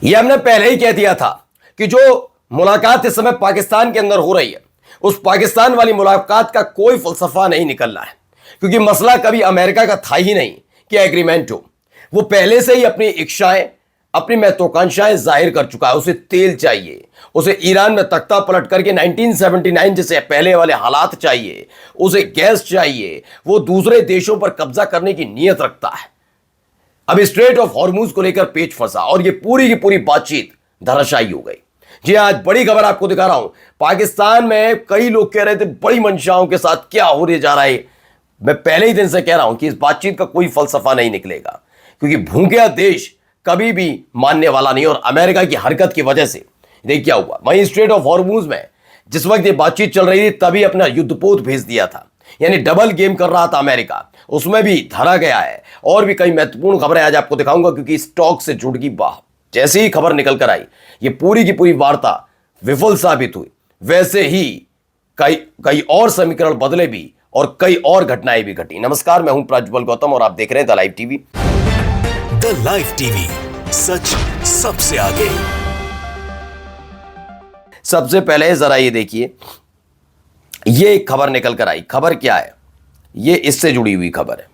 ये हमने पहले ही कह दिया था कि जो मुलाकात इस समय पाकिस्तान के अंदर हो रही है, उस पाकिस्तान वाली मुलाकात का कोई फलसफा नहीं निकलना है, क्योंकि मसला कभी अमेरिका का था ही नहीं कि एग्रीमेंट हो। वो पहले से ही अपनी इच्छाएं, अपनी महत्वाकांक्षाएं जाहिर कर चुका है। उसे तेल चाहिए, उसे ईरान में तख्ता पलट करके 1979 जैसे पहले वाले हालात चाहिए, उसे गैस चाहिए, वो दूसरे देशों पर कब्जा करने की नीयत रखता है। अब स्ट्रेट ऑफ हॉर्मूज को लेकर पेच फंसा और ये पूरी की पूरी बातचीत धराशायी हो गई। जी, आज बड़ी खबर आपको दिखा रहा हूं। पाकिस्तान में कई लोग कह रहे थे बड़ी मंशाओं के साथ क्या होने जा रहा है। मैं पहले ही दिन से कह रहा हूं कि इस बातचीत का कोई फलसफा नहीं निकलेगा, क्योंकि भूखा देश कभी भी मानने वाला नहीं। और अमेरिका की हरकत की वजह से देखिए क्या हुआ। वहीं स्ट्रेट ऑफ हॉर्मूज में जिस वक्त ये बातचीत चल रही थी तभी अपना युद्धपोत भेज दिया था, यानी डबल गेम कर रहा था अमेरिका, उसमें भी धरा गया है। और भी कई महत्वपूर्ण खबरें आज आपको दिखाऊंगा, क्योंकि स्टॉक से जुड़ गई बात। जैसे ही खबर निकल कर आई, ये पूरी की पूरी वार्ता विफल साबित हुई। वैसे ही कई और समीकरण बदले भी और कई और घटनाएं भी घटी। नमस्कार, मैं हूं प्रज्वल गौतम और आप देख रहे हैं the live TV. The live TV, सच सबसे आगे। सबसे पहले जरा ये देखिए, ये एक खबर निकल कर आई। खबर क्या है? ये इससे जुड़ी हुई खबर है।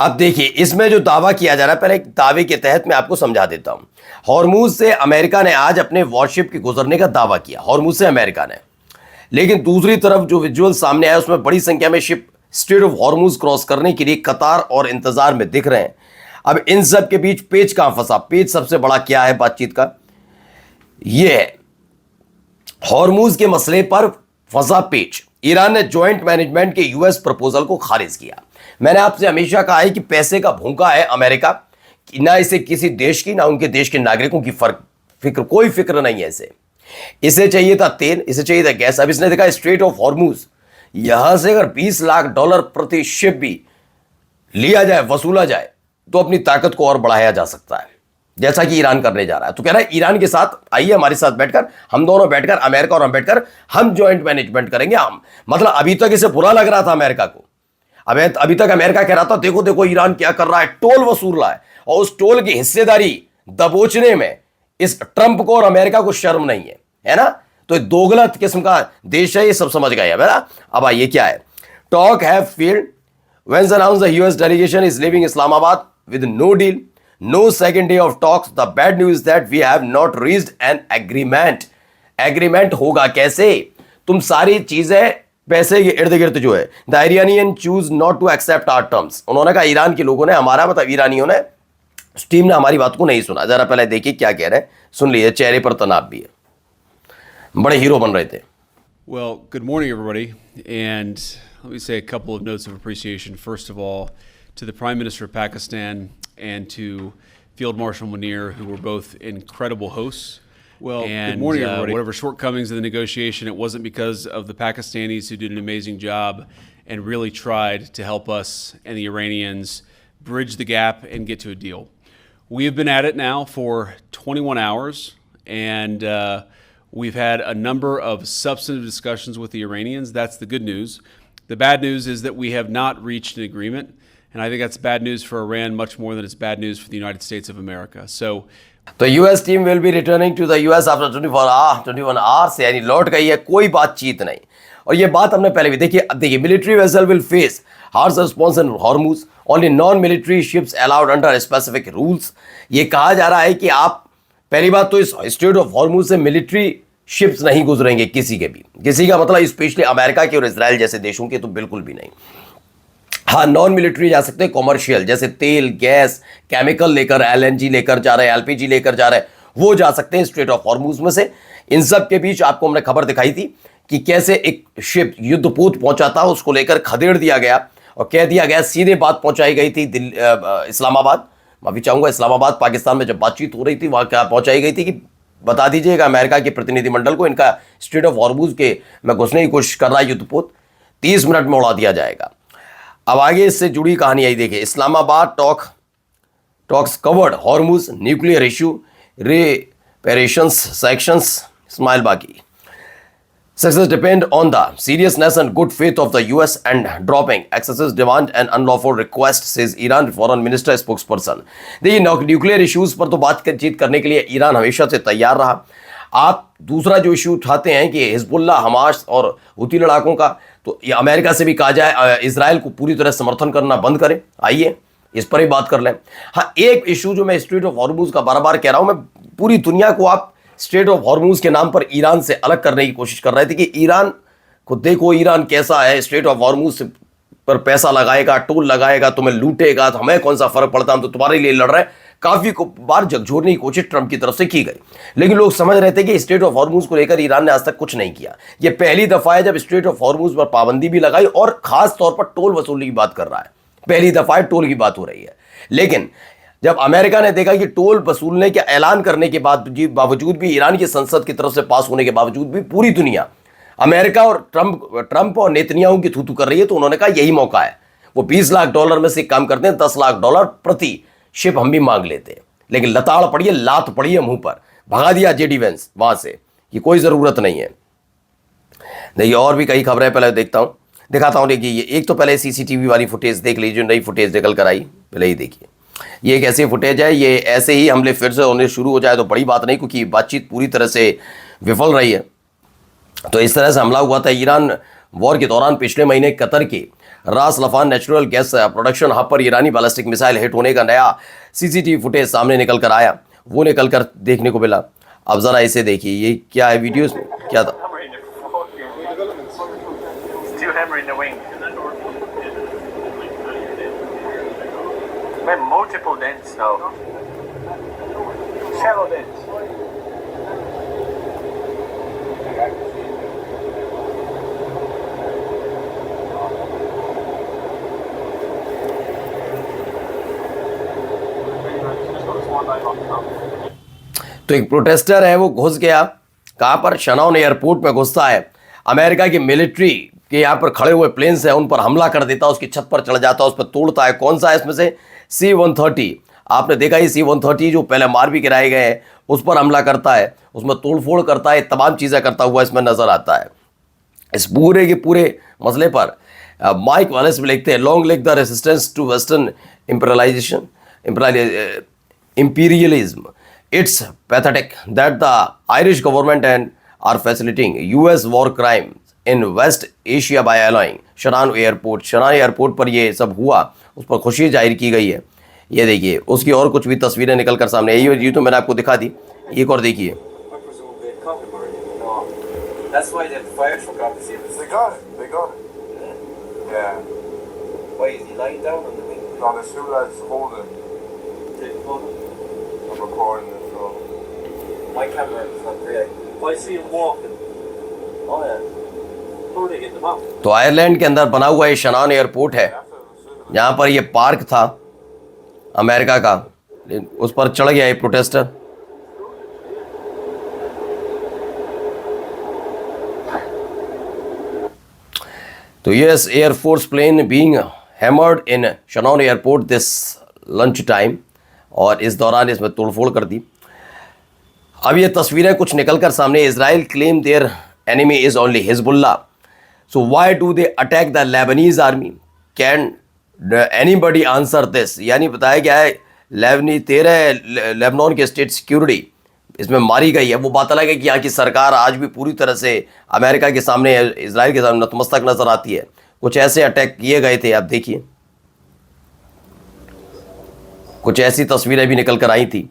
अब देखिए इसमें जो दावा किया जा रहा है, पहले एक दावे के तहत मैं आपको समझा देता हूं। हॉर्मूज से अमेरिका ने आज अपने वॉरशिप के गुजरने का दावा किया, हॉर्मूज से अमेरिका ने। लेकिन दूसरी तरफ जो विजुअल सामने आया उसमें बड़ी संख्या में ship straight of Hormuz cross करने के लिए कतार और इंतजार में दिख रहे हैं। अब इन सब के बीच पेच कहां फंसा? पेच सबसे बड़ा क्या है बातचीत का? यह है हॉर्मूज के मसले पर फंसा पेच। ईरान ने ज्वाइंट मैनेजमेंट के यूएस प्रपोजल को खारिज किया। मैंने आपसे हमेशा कहा है कि पैसे का भूखा है अमेरिका, कि ना इसे किसी देश की ना उनके देश के नागरिकों की कोई फिक्र नहीं है इसे चाहिए था तेल, इसे चाहिए था गैस। अब इसने देखा स्ट्रेट ऑफ हॉर्मूज, यहां से अगर $20 लाख प्रति शिप भी लिया जाए, वसूला जाए, तो अपनी ताकत को और बढ़ाया जा सकता है, जैसा कि ईरान करने जा रहा है। तो कह रहा है ईरान के साथ आइए, हमारे साथ बैठकर, हम दोनों बैठकर, अमेरिका और हम बैठकर हम ज्वाइंट मैनेजमेंट करेंगे। हम मतलब अभी तक इसे बुरा लग रहा था अमेरिका को। अभी तक अमेरिका कह रहा था देखो देखो ईरान क्या कर रहा है, टोल वसूल रहा है, और उस टोल की हिस्सेदारी दबोचने में इस ट्रंप को और अमेरिका को शर्म नहीं है ना। तो दोगला किस्म का देश है, ये सब समझ गए है। अब आइए क्या है। Talk have failed when announced the US delegation is leaving Islamabad with no deal, no second day of talks. The bad news is that we have not reached an agreement. Agreement होगा कैसे? तुम सारी चीजें पैसे के इर्द गिर्द जो है, the Iranian choose not to accept our terms. उन्होंने कहा ईरान के लोगों ने, हमारा मतलब ईरानियों ने, टीम ने हमारी बात को नहीं सुना। जरा पहले देखिए क्या कह रहे हैं, सुन लीजिए। चेहरे पर तनाव भी है, बड़े हीरो बन रहे थे। Well, good morning, everybody. And let me say a couple of notes of appreciation. First of all, to the Prime Minister of Pakistan and to Field Marshal Munir, who were both incredible hosts. Well, and, good morning, everybody. Whatever shortcomings of the negotiation, it wasn't because of the Pakistanis, who did an amazing job and really tried to help us and the Iranians bridge the gap and get to a deal. We have been at it now for 21 hours, and we've had a number of substantive discussions with the Iranians. That's the good news. The bad news is that we have not reached an agreement, and I think that's bad news for Iran much more than it's bad news for the United States of America. So US team will be returning to the US after 21 hours, यानी लौट गई है, कोई बातचीत नहीं। और ये बात हमने पहले भी देखी। अब देखिए, military vessel will face harsh response in Hormuz, only non military ships allowed under specific rules. ये कहा जा रहा है कि आप, पहली बात तो इस स्ट्रेट ऑफ हॉर्मूज से मिलिट्री शिप्स नहीं गुजरेंगे किसी के भी, किसी का मतलब स्पेशली अमेरिका के और इजराइल जैसे देशों के तो बिल्कुल भी नहीं। हाँ, नॉन मिलिट्री जा सकते हैं, कॉमर्शियल जैसे तेल, गैस, केमिकल लेकर, एलएनजी लेकर जा रहे हैं, एलपीजी लेकर जा रहे हैं, वो जा सकते हैं स्ट्रेट ऑफ हॉर्मूज में से। इन सब के बीच आपको हमने खबर दिखाई थी कि कैसे एक शिप युद्धपोत पहुंचा था, उसको लेकर खदेड़ दिया गया और कह दिया गया, सीधे बात पहुंचाई गई थी इस्लामाबाद। मैं भी चाहूंगा इस्लामाबाद, पाकिस्तान में जब बातचीत हो रही थी वहां क्या पहुंचाई गई थी कि बता दीजिएगा अमेरिका के प्रतिनिधिमंडल को, इनका स्ट्रेट ऑफ हॉर्मूज के में घुसने की कोशिश कर रहा है युद्धपोत, 30 मिनट में उड़ा दिया जाएगा। अब आगे इससे जुड़ी कहानी आई देखिए। Islamabad talks covered Hormuz nuclear issue, reparations smile बाकी। Success depend on the seriousness and good faith of the US and dropping excessive demand and unlawful request, says Iran foreign minister spokesperson। देखिए न्यूक्लियर इश्यूज पर तो बातचीत करने के लिए Iran हमेशा से तैयार रहा। आप दूसरा जो इशू उठाते हैं कि हिजबुल्ला, हमास और हुती लड़ाकों का, तो ये अमेरिका से भी कहा जाए इजराइल को पूरी तरह समर्थन करना बंद करें। आइए इस पर ही बात कर लें। हाँ, एक इशू जो मैं स्ट्रेट ऑफ हॉर्मुज का बार बार कह रहा हूं, मैं पूरी दुनिया को आप स्ट्रेट ऑफ हॉर्मुज के नाम पर ईरान से अलग करने की कोशिश कर रहे थे कि ईरान को देखो, ईरान कैसा है, स्ट्रेट ऑफ हॉर्मुज पर पैसा लगाएगा, टोल लगाएगा, तुम्हें लूटेगा, तो हमें कौन सा फर्क पड़ता, हम तो तुम्हारे लिए लड़ रहे हैं। काफी बार झकझोरने की कोशिश ट्रंप की तरफ से की गई, लेकिन लोग समझ रहे थे कि स्ट्रेट ऑफ हॉर्मुज को लेकर ईरान ने आज तक कुछ नहीं किया। यह पहली दफा है जब स्ट्रेट ऑफ हॉर्मुज पर पाबंदी भी लगाई और खास तौर पर टोल वसूलने की बात कर रहा है। पहली दफा टोल की बात हो रही है। लेकिन जब अमेरिका ने देखा कि टोल वसूलने के ऐलान करने के बावजूद भी, ईरान की संसद की तरफ से पास होने के बावजूद भी पूरी दुनिया अमेरिका और ट्रंप और नेतन्याहू की थूथू कर रही है, तो उन्होंने कहा यही मौका है। वो $20 लाख में से काम करते हैं, $10 लाख प्रति शिप हम भी मांग लेते हैं। लेकिन लताड़ पड़ी है, लात पड़ी है मुंह पर, भगा दिया जेडी वेंस वहां से कि कोई जरूरत नहीं है। देखिए और भी कई खबरें पहले दिखाता हूं। देखिए ये एक तो पहले सीसीटीवी वाली फुटेज देख लीजिए, नई फुटेज निकल कर आई, पहले ही देखिए। ये एक ऐसी फुटेज है, ये ऐसे ही हमले फिर से होने शुरू हो जाए तो बड़ी बात नहीं, क्योंकि बातचीत पूरी तरह से विफल रही है। तो इस तरह से हमला हुआ था ईरान वॉर के दौरान पिछले महीने कतर के रास लफान नेचुरल गैस प्रोडक्शन हब पर ईरानी बैलिस्टिक मिसाइल हिट होने का नया सीसीटीवी फुटेज सामने निकल कर आया, वो निकल कर देखने को मिला। अब जरा इसे देखिए, ये क्या है, वीडियो में क्या था। Multiple dents now. Shallow dents. तो एक प्रोटेस्टर है, वो घुस गया कहां पर, शनाउन एयरपोर्ट में घुसता है, अमेरिका की मिलिट्री के यहाँ पर खड़े हुए प्लेन्स हैं उन पर हमला कर देता, उसकी छत पर चढ़ जाता, उस पर तोड़ता है। कौन सा है इसमें से? C-130। आपने देखा ही C-130 जो पहले मार भी गिराए गए हैं, उस पर हमला करता है, उसमें तोड़फोड़ करता है, तमाम चीज़ें करता हुआ इसमें नजर आता है। इस पूरे के पूरे मसले पर माइक वालेस भी लिखते हैं, long live the resistance to western imperialism. It's pathetic that the Irish government and are facilitating US war crimes in West Asia by allowing शनान एयरपोर्ट पर ये सब हुआ, उस पर खुशी जाहिर की गई है। ये देखिए, उसकी और कुछ भी तस्वीरें निकल कर सामने आई, ये तो मैंने आपको दिखा दी। एक और देखिए, That's why they fired for God to see this. They got it. Yeah. Why is he lying down on the wing? No, there's two lads holding. I'm recording it, so. My camera is not great. I see him walking. Oh yeah. How are they getting them out? तो Ireland के अंदर बना हुआ ये शनान airport है, जहाँ पर ये पार्क था अमेरिका का, उस पर चढ़ गया ये प्रोटेस्टर। तो US air force plane being hammered in Shannon airport this lunch time, और इस दौरान इसमें तोड़फोड़ कर दी। अब ये तस्वीरें कुछ निकल कर सामने, Israel claim their enemy is only Hezbollah, so why do they attack the Lebanese army, can anybody answer this. यानी बताया गया है लेबनान के स्टेट सिक्योरिटी इसमें मारी गई है। वो बात अलग है कि यहाँ की सरकार आज भी पूरी तरह से अमेरिका के सामने, इजराइल के सामने नतमस्तक नजर आती है। कुछ ऐसे अटैक किए गए थे, आप देखिए, कुछ ऐसी तस्वीरें भी निकल कर आई थी।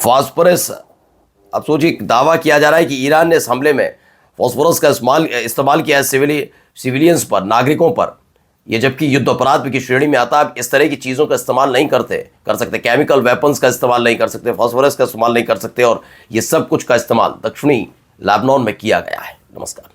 फास्फोरस, अब सोचिए, दावा किया जा रहा है कि ईरान ने इस हमले में फास्फोरस का इस्तेमाल किया है सिविलियंस पर, नागरिकों पर। ये जबकि युद्ध अपराध की श्रेणी में आता है। आप इस तरह की चीज़ों का इस्तेमाल नहीं कर सकते, केमिकल वेपन्स का इस्तेमाल नहीं कर सकते, फास्फोरस का इस्तेमाल नहीं कर सकते, और ये सब कुछ का इस्तेमाल दक्षिणी लेबनान में किया गया है। नमस्कार।